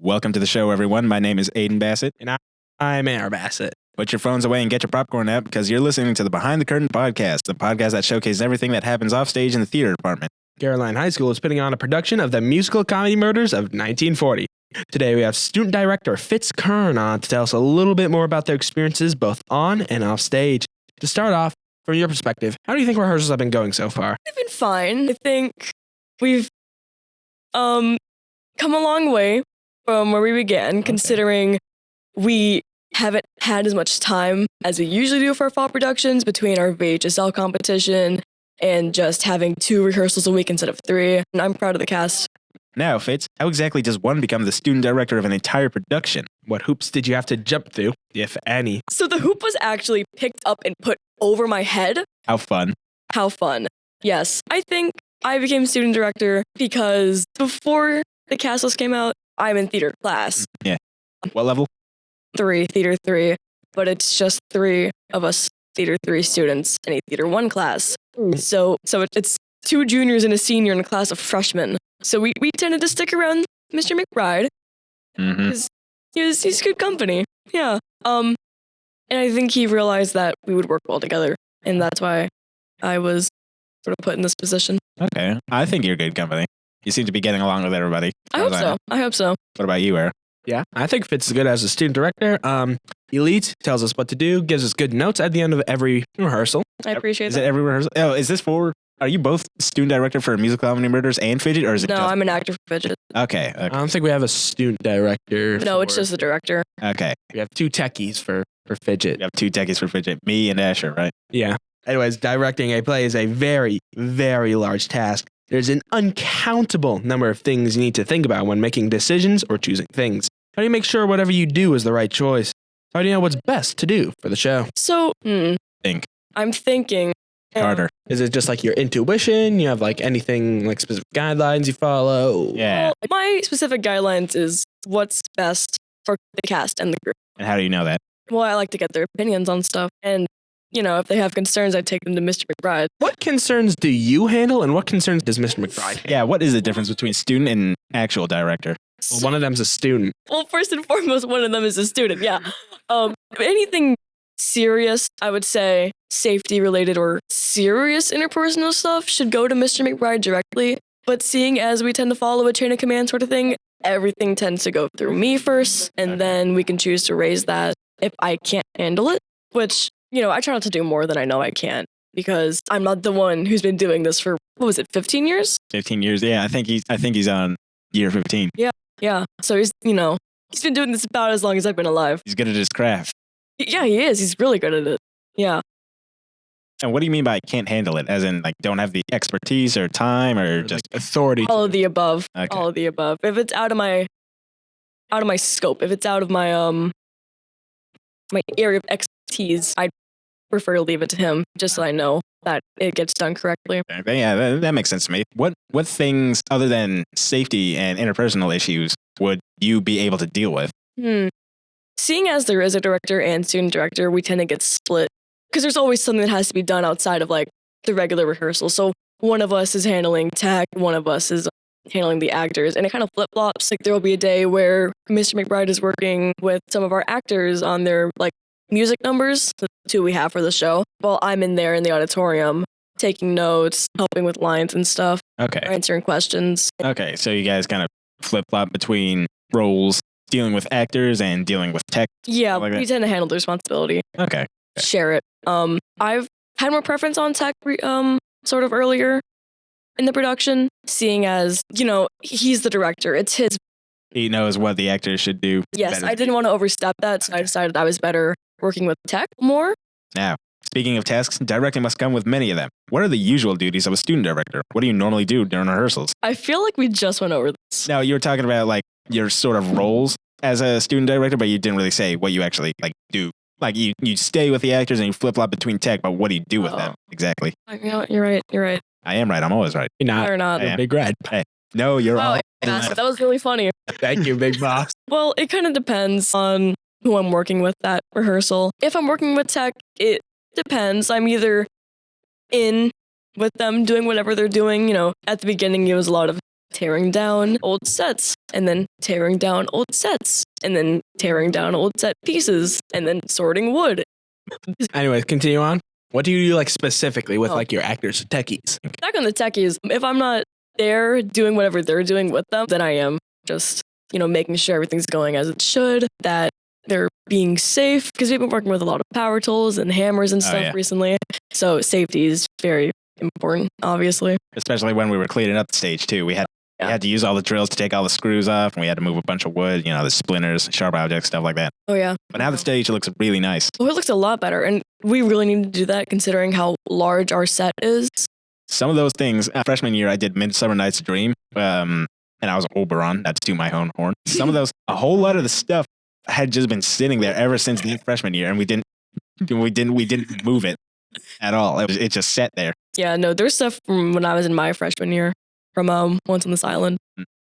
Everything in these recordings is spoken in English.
Welcome to the show, everyone. My name is Aiden Bassett. And I'm Aaron Bassett. Put your phones away and get your popcorn out because you're listening to the Behind the Curtain podcast, the podcast that showcases everything that happens off stage in the theater department. Caroline High School is putting on a production of the musical comedy Murders of 1940. Today we have student director Fitz Kern on to tell us a little bit more about their experiences both on and off stage. To start off, from your perspective, how do you think rehearsals have been going so far? They've been fine. I think we've come a long way from where we began, considering we haven't had as much time as we usually do for our fall productions between our VHSL competition and just having 2 rehearsals a week instead of 3. And I'm proud of the cast. Now, Fitz, how exactly does one become the student director of an entire production? What hoops did you have to jump through, if any? So the hoop was actually picked up and put over my head. How fun. How fun. Yes. I think I became student director because before the cast list came out, I'm in theater class. Yeah. What level? 3, theater 3, but it's just 3 of us theater 3 students in a theater 1 class. So it's 2 juniors and a senior in a class of freshmen. So we tended to stick around Mr. McBride because he's good company. Yeah. And I think he realized that we would work well together, and that's why I was sort of put in this position. Okay. I think you're good company. You seem to be getting along with everybody. I hope so. What about you, Aaron? Yeah, I think Fitz is good as a student director. Elite tells us what to do, gives us good notes at the end of every rehearsal. I appreciate Is that. it every rehearsal? Oh, is this for... Are you both student director for Musical Comedy Murders and Fidget, or is it No, just... I'm an actor for Fidget. Okay. I don't think we have a student director. No, it's just the director. Okay. We have 2 techies for Fidget. You have 2 techies for Fidget, me and Asher, right? Yeah. Anyways, directing a play is a very, very large task. There's an uncountable number of things you need to think about when making decisions or choosing things. How do you make sure whatever you do is the right choice? How do you know what's best to do for the show? So, Think. I'm thinking. Carter. Is it just like your intuition? You have like anything like specific guidelines you follow? Yeah. Well, my specific guidelines is what's best for the cast and the group. And how do you know that? Well, I like to get their opinions on stuff. And, if they have concerns, I take them to Mr. McBride. What concerns do you handle and what concerns does Mr. McBride handle? Yeah, what is the difference between student and actual director? Well, one of them's a student. Well, first and foremost, one of them is a student, yeah. Anything serious, I would say, safety-related or serious interpersonal stuff should go to Mr. McBride directly. But seeing as we tend to follow a chain of command sort of thing, everything tends to go through me first, and then we can choose to raise that if I can't handle it, which, I try not to do more than I know I can, because I'm not the one who's been doing this for, 15 years? 15 years. Yeah, I think he's on year 15. Yeah, so he's been doing this about as long as I've been alive. He's good at his craft. Yeah, he is. He's really good at it. Yeah. And what do you mean by can't handle it? As in, like, don't have the expertise or time or just... Like authority. All of the above. Okay. All of the above. If it's out of my scope, if it's out of my my area of expertise, I'd prefer to leave it to him, just so I know that it gets done correctly. Yeah, that makes sense to me. What things, other than safety and interpersonal issues, would you be able to deal with? Seeing as there is a director and student director, we tend to get split, because there's always something that has to be done outside of, like, the regular rehearsal. So one of us is handling tech, one of us is handling the actors, and it kind of flip-flops. Like, there will be a day where Mr. McBride is working with some of our actors on their, like, music numbers, the 2 we have for the show, while I'm in there in the auditorium taking notes, helping with lines and stuff, Okay. answering questions. Okay, so you guys kind of flip-flop between roles, dealing with actors and dealing with tech. Yeah, Like that. we tend to handle the responsibility, Okay. share it. I've had more preference on tech sort of earlier in the production, seeing as, he's the director. It's his. He knows what the actors should do. Yes, better. I didn't want to overstep that, so I decided I was better working with tech more. Now, speaking of tasks, directing must come with many of them. What are the usual duties of a student director? What do you normally do during rehearsals? I feel like we just went over this. Now, you were talking about, like, your sort of roles as a student director, but you didn't really say what you actually, like, do. Like, you stay with the actors and you flip-flop beteen tech, but what do you do with them? Exactly. You're right. I am right. I'm always right. You're not. Or not. I am. Big Red. No, you're Wow, all... that was really funny. Thank you, Big Boss. Well, it kind of depends on who I'm working with at rehearsal. If I'm working with tech, it depends. I'm either in with them doing whatever they're doing. At the beginning, it was a lot of tearing down old sets, and then tearing down old sets, and then tearing down old set pieces, and then sorting wood. Anyways, continue on. What do you do like specifically with Oh. like your actors, techies? Back on the techies, if I'm not there doing whatever they're doing with them, then I am just, making sure everything's going as it should, that they're being safe, because we've been working with a lot of power tools and hammers and Oh, stuff yeah. recently. So safety is very important, obviously. Especially when we were cleaning up the stage too. We had to use all the drills to take all the screws off, and we had to move a bunch of wood, the splinters, sharp objects, stuff like that. Oh, yeah. But now the stage looks really nice. Oh, it looks a lot better. And we really need to do that considering how large our set is. Some of those things, freshman year, I did Midsummer Night's Dream, and I was Oberon. That's to my own horn. Some of those, a whole lot of the stuff had just been sitting there ever since the freshman year, and we didn't move it at all. It just sat there. Yeah, no, there's stuff from when I was in my freshman year from Once on this Island.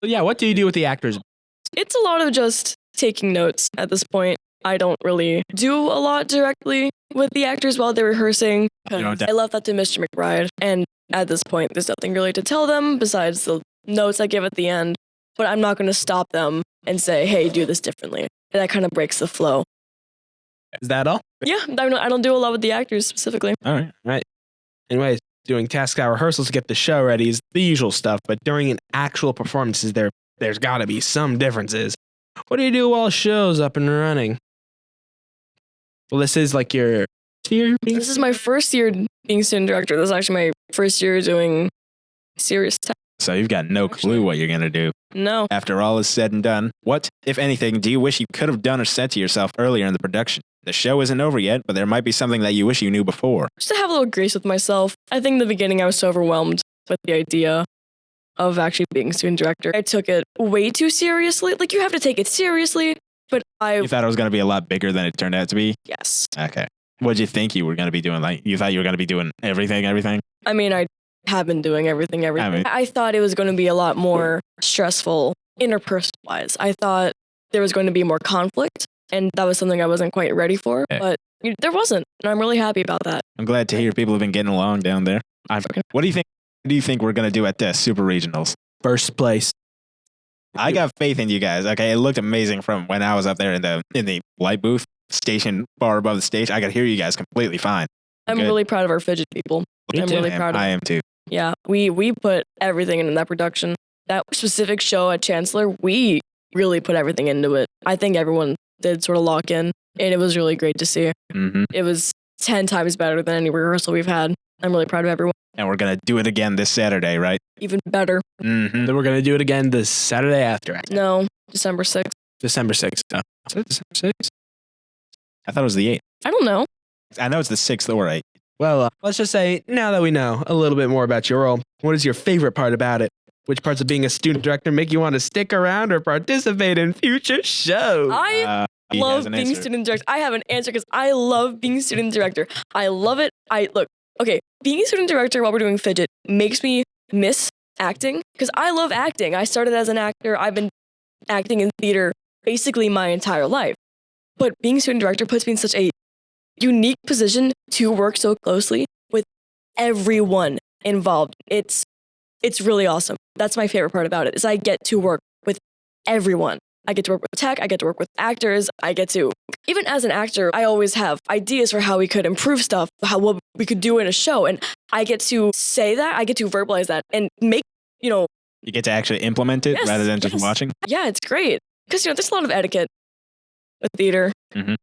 But yeah, what do you do with the actors? It's a lot of just taking notes at this point. I don't really do a lot directly with the actors while they're rehearsing. You don't- I left that to Mr. McBride. And at this point, there's nothing really to tell them besides the notes I give at the end. But I'm not going to stop them and say, hey, do this differently. That kind of breaks the flow. Is that all? Yeah, I don't do a lot with the actors specifically. All right. Anyways, doing task out rehearsals to get the show ready is the usual stuff, but during an actual performances, there's got to be some differences. What do you do while a show's up and running? Well, this is like your year. This is my first year being student director. This is actually my first year doing serious tech. So you've got no clue what you're going to do. No. After all is said and done, what, if anything, do you wish you could have done or said to yourself earlier in the production? The show isn't over yet, but there might be something that you wish you knew before. Just to have a little grace with myself. I think in the beginning I was so overwhelmed with the idea of actually being student director. I took it way too seriously. Like, you have to take it seriously, but You thought it was going to be a lot bigger than it turned out to be? yes. Okay. What did you think you were going to be doing? Like, you thought you were going to be doing everything? I mean, I have been doing everything. I thought it was going to be a lot more stressful interpersonal-wise. I thought there was going to be more conflict, and that was something I wasn't quite ready for, Okay. but there wasn't, and I'm really happy about that. I'm glad to hear people have been getting along down there. What do you think we're going to do at the Super Regionals? First place. I got faith in you guys. Okay, it looked amazing from when I was up there in the light booth station far above the stage. I could hear you guys completely fine. I'm Good. really proud of our fidget people. I'm really proud of I am too. Yeah, we put everything into that production. That specific show at Chancellor, we really put everything into it. I think everyone did sort of lock in, and it was really great to see. Mm-hmm. It was 10 times better than any rehearsal we've had. I'm really proud of everyone. And we're gonna do it again this Saturday, right? Even better. Mm-hmm. Then we're going to do it again the Saturday after. No, December 6th. December 6th. Is it December 6th? I thought it was the 8th. I don't know. I know it's the 6th or 8th. Well, let's just say, now that we know a little bit more about your role, what is your favorite part about it? Which parts of being a student director make you want to stick around or participate in future shows? I He love has an being answer. student director. I have an answer because I love being student director. I love it. Being a student director while we're doing fidget makes me miss acting because I love acting. I started as an actor. I've been acting in theater basically my entire life. But being student director puts me in such a unique position to work so closely with everyone involved. It's really awesome. That's my favorite part about it is I get to work with everyone. I get to work with tech, I get to work with actors, even as an actor, I always have ideas for how we could improve stuff, what we could do in a show. And I get to say that, I get to verbalize that and make, You get to actually implement it Yes, rather than just yes. watching. yeah, it's great. Because, there's a lot of etiquette with theater. Mhm.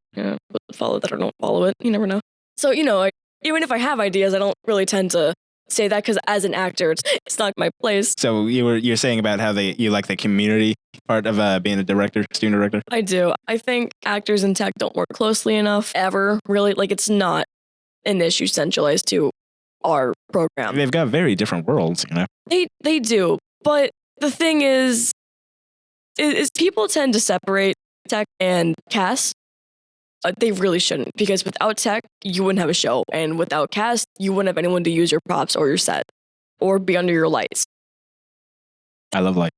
Follow that or don't follow it. You never know. So, even if I have ideas, I don't really tend to say that because as an actor, it's not my place. So you're saying about how you like the community part of being a director, student director. I do. I think actors and tech don't work closely enough ever. Really, it's not an issue centralized to our program. They've got very different worlds, They do, but the thing is people tend to separate tech and cast. They really shouldn't, because without tech, you wouldn't have a show, and without cast, you wouldn't have anyone to use your props or your set, or be under your lights. I love like.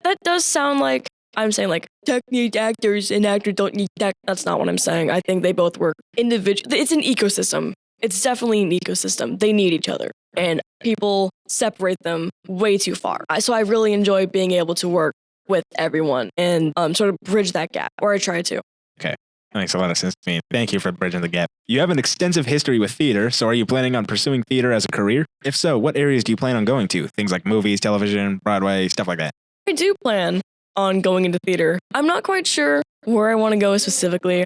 That does sound like I'm saying tech needs actors and actors don't need tech. That's not what I'm saying. I think they both work individually. It's an ecosystem. It's definitely an ecosystem. They need each other, and people separate them way too far. So I really enjoy being able to work with everyone and sort of bridge that gap, or I try to. That makes a lot of sense to me. Thank you for bridging the gap. You have an extensive history with theater, so are you planning on pursuing theater as a career? If so, what areas do you plan on going to? Things like movies, television, Broadway, stuff like that. I do plan on going into theater. I'm not quite sure where I want to go specifically.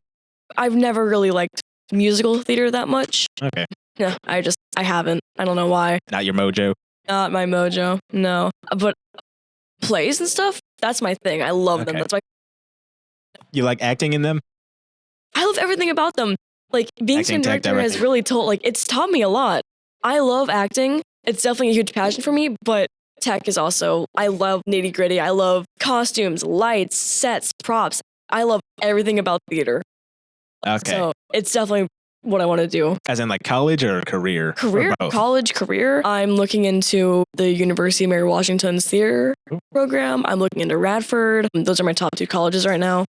I've never really liked musical theater that much. Okay. No, I haven't. I don't know why. Not your mojo. Not my mojo. No. But plays and stuff, that's my thing. I love them. Okay. That's why You like acting in them? I love everything about them. Like being Acting, student tech, director has directing. really it's taught me a lot. I love acting. It's definitely a huge passion for me, but tech is also, I love nitty gritty. I love costumes, lights, sets, props. I love everything about theater. Okay. So it's definitely what I want to do. As in like college or career? Or Career, both? college, career. I'm looking into the University of Mary Washington's theater Cool. program. I'm looking into Radford. Those are my top 2 colleges right now.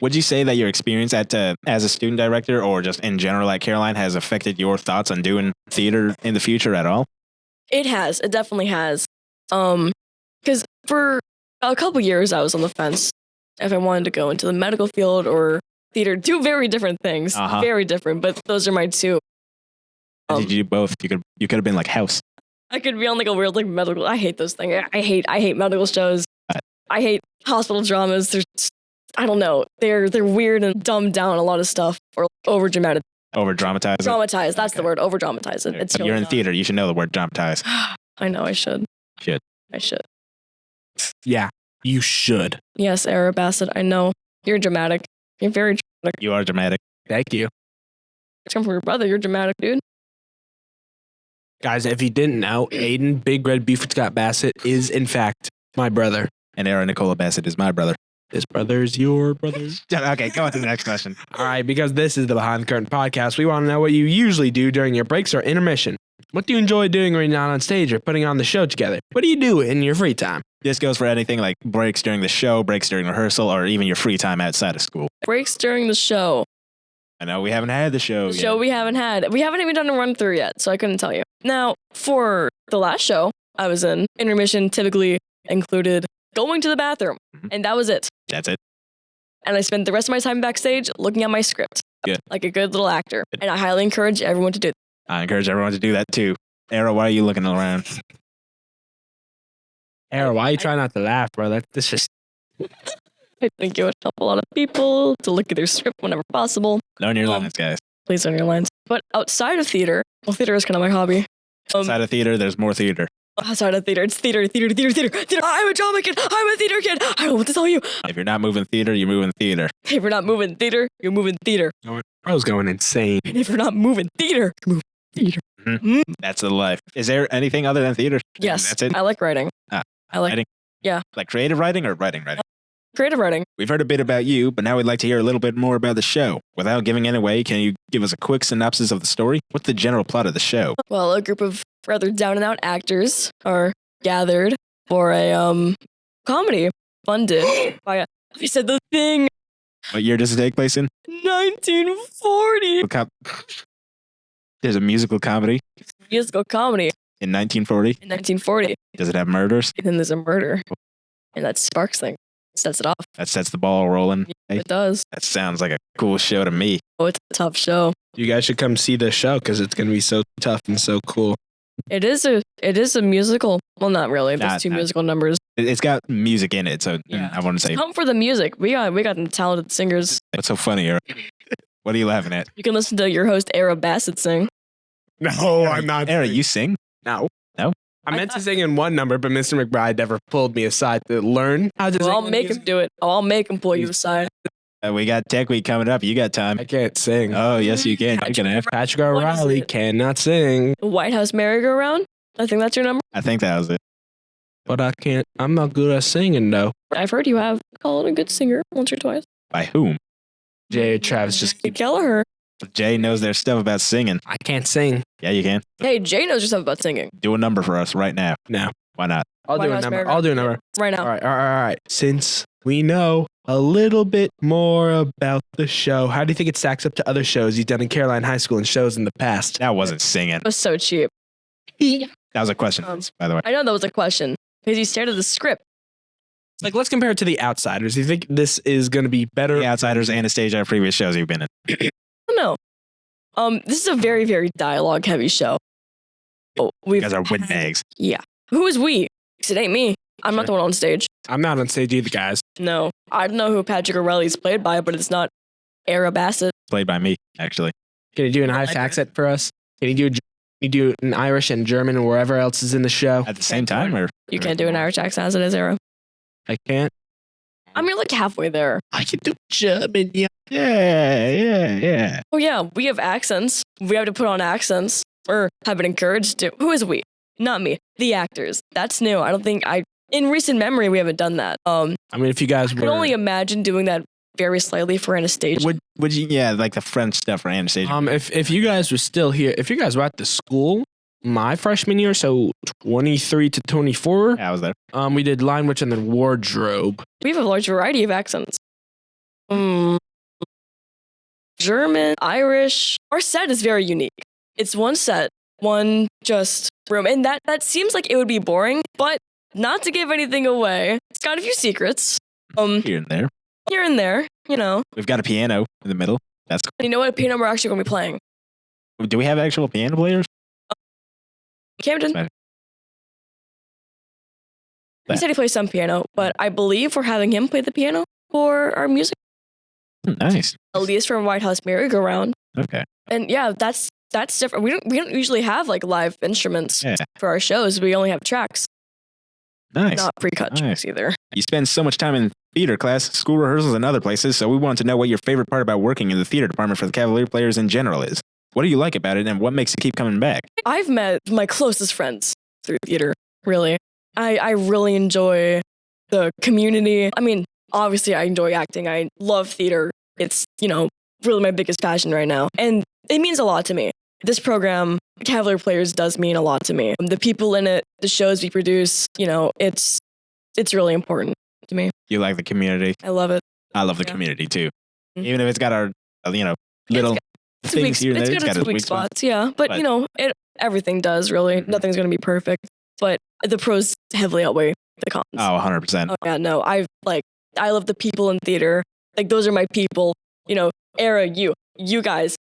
Would you say that your experience as a student director or just in general at Caroline has affected your thoughts on doing theater in the future at all? It has. It definitely has. Because for a couple years I was on the fence if I wanted to go into the medical field or theater. 2 very different things. Uh-huh. Very different, but those are my 2. Did you do both? You could have been like House. I could be on like a weird like medical. I hate those things. I hate medical shows. I hate hospital dramas. I don't know. They're weird and dumbed down a lot of stuff or over dramatic. Over dramatized. Dramatized. That's the Okay. word. Over dramatize it. It's You're really in not. theater. You should know the word dramatize. I know. I should. Should. I should. Yeah, you should. Yes, Era Bassett. I know you're dramatic. You're very dramatic. You are dramatic. Thank you. It's come from your brother. You're dramatic, dude. Guys, if you didn't know, Aiden Big Red Buford Scott Bassett is, in fact, my brother. And Aaron Nicola Bassett is my brother. This brother's your brother. Okay, go on to the next question. All right, because this is the Behind the Curtain podcast, we want to know what you usually do during your breaks or intermission. What do you enjoy doing when you're not on stage or putting on the show together? What do you do in your free time? This goes for anything like breaks during the show, breaks during rehearsal, or even your free time outside of school. Breaks during the show. I know we haven't had the show The yet. show we haven't had. We haven't even done a run through yet, so I couldn't tell you. Now, for the last show I was in, intermission typically included going to the bathroom, Mhm. and that was it. That's it. And I spent the rest of my time backstage looking at my script. Good. Like a good little actor. And I highly encourage everyone to do that. I encourage everyone to do that too. Ara, why are you looking around? Ara, why are you trying not to laugh, bro? That's just... I think it would help a lot of people to look at their script whenever possible. Learn your Um, lines, guys. Please learn your lines. But outside of theater, well, theater is kind of my hobby. Outside of theater, there's more theater. Outside of theater, it's theater. I'm a drama kid. I'm a theater kid. I don't know what to tell you. If you're not moving theater, you're moving theater. If you're not moving theater, you're moving theater. Bro's going insane. And if you're not moving theater, you're moving theater. That's the life. Is there anything other than theater? Yes. That's it? I like writing. Ah, I like writing? Like creative writing or writing? creative writing. We've heard a bit about you, but now we'd like to hear a little bit more about the show. Without giving it away, can you give us a quick synopsis of the story? What's the general plot of the show? Well, a group of rather down and out actors are gathered for a comedy funded by I said the thing, What year does it take place in? 1940 There's a musical comedy musical comedy in 1940. in 1940. Does it have murders? And then there's a murder, and that sparks thing, sets it off. That sets the ball rolling. Hey, It does. that sounds like a cool show to me. Oh, it's a tough show. You guys should come see the show because it's going to be so tough and so cool. It is a musical. Well, not really. There's Not- two not- musical numbers. It's got music in it, so Yeah. I want to say, Come for the music. We got talented singers. what's so funny? Or what are you laughing at? You can listen to your host Ara Bassett sing. No, I'm not. Era, you sing? No. No? I meant to sing in one number, but Mr. McBride never pulled me aside to learn how to Well, sing. I'll the make music. him do it. Oh, I'll make him pull you aside. We got Tech Week coming up. You got time. I can't sing. Oh, yes, you can. You're gonna have. Patrick What is O'Reilly it? cannot sing, The White House merry-go-round. I think that's your number. I think that was it. but I can't. I'm not good at singing though. I've heard you have called a good singer once or twice. By whom? Jay or Travis just keep. Gallagher. Jay knows their stuff about singing. I can't sing. Yeah, you can. Hey, Jay knows your stuff about singing. Do a number for us right now. No, Why not? I'll White do a House number. merry-go-round. I'll do a number. Right now. All right. Since we know a little bit more about the show, how do you think it stacks up to other shows you've done in Caroline High School and shows in the past? That wasn't singing. It was so cheap. That was a question, by the way. I know that was a question because you stared at the script. Like, let's compare it to The Outsiders. Do you think this is going to be better? The Outsiders, Anastasia, previous shows you've been in. I don't know. This is a very, very dialogue-heavy show. Oh, You guys are windbags. Yeah. Who is we? 'Cause it ain't me. I'm not the one on stage. I'm not on stage either, guys. No. I don't know who Patrick O'Reilly's played by, but it's not Era Bassett. Played by me, actually. Can you do an Irish accent for us? Can you do an Irish and German and wherever else is in the show? At the same time, or You can't do an Irish accent as it is, Era. I can't. I mean, you're like halfway there. I can do German, yeah. Yeah. Oh, yeah. We have accents. We have to put on accents or have been encouraged to. Who is we? Not me. The actors. That's new. I don't think in recent memory, we haven't done that. I mean, if you guys I were... can only imagine doing that very slightly for Anastasia. Would you? Yeah, like the French stuff for Anastasia. If you guys were still here, if you guys were at the school my freshman year, so 23 to 24, Yeah, I was there. we did Line Witch and then Wardrobe. We have a large variety of accents. German, Irish. Our set is very unique. It's one set, one just room. And that seems like it would be boring, but not to give anything away. It's got a few secrets. Here and there. Here and there, you know. We've got a piano in the middle. That's cool. And you know what piano we're actually going to be playing? Do we have actual piano players? Camden. Right. He said he plays some piano, but I believe we're having him play the piano for our music. Nice. At least from White House Merry-Go-Round. Okay. And yeah, that's different. We don't usually have like live instruments Yeah. for our shows. We only have tracks, Nice. not pre-cut tracks either. You spend so much time in theater class, school rehearsals, and other places, so we want to know what your favorite part about working in the theater department for the Cavalier players in general is. What do you like about it, and what makes you keep coming back? I've met my closest friends through theater, really. I really enjoy the community. I mean, obviously I enjoy acting. I love theater. It's, really my biggest passion right now. And it means a lot to me. This program, Cavalier Players, does mean a lot to me. The people in it, the shows we produce, it's really important to me. You like the community? I love it. I love the Yeah. community, too. Mhm. Even if it's got our, little things here and there. It's got its weak spots, yeah. But, everything does, really. Mhm. Nothing's going to be perfect. But the pros heavily outweigh the cons. Oh, 100%. Oh, yeah, no. I love the people in theater. Like, those are my people. Era, you guys,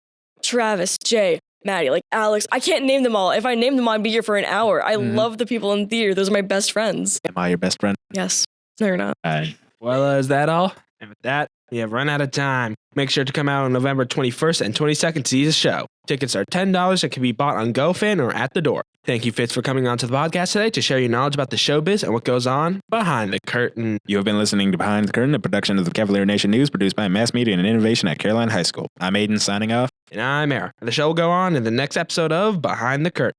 Travis, Jay, Maddie, like Alex. I can't name them all. If I named them, I'd be here for an hour. I Mhm. love the people in theater. Those are my best friends. Am I your best friend? Yes. No, you're not. Well, is that all? And with that, we have run out of time. Make sure to come out on November 21st and 22nd to see the show. Tickets are $10 and can be bought on GoFan or at the door. Thank you, Fitz, for coming on to the podcast today to share your knowledge about the showbiz and what goes on behind the curtain. You have been listening to Behind the Curtain, a production of the Cavalier Nation News produced by Mass Media and Innovation at Caroline High School. I'm Aiden, signing off. And I'm Era. The show will go on in the next episode of Behind the Curtain.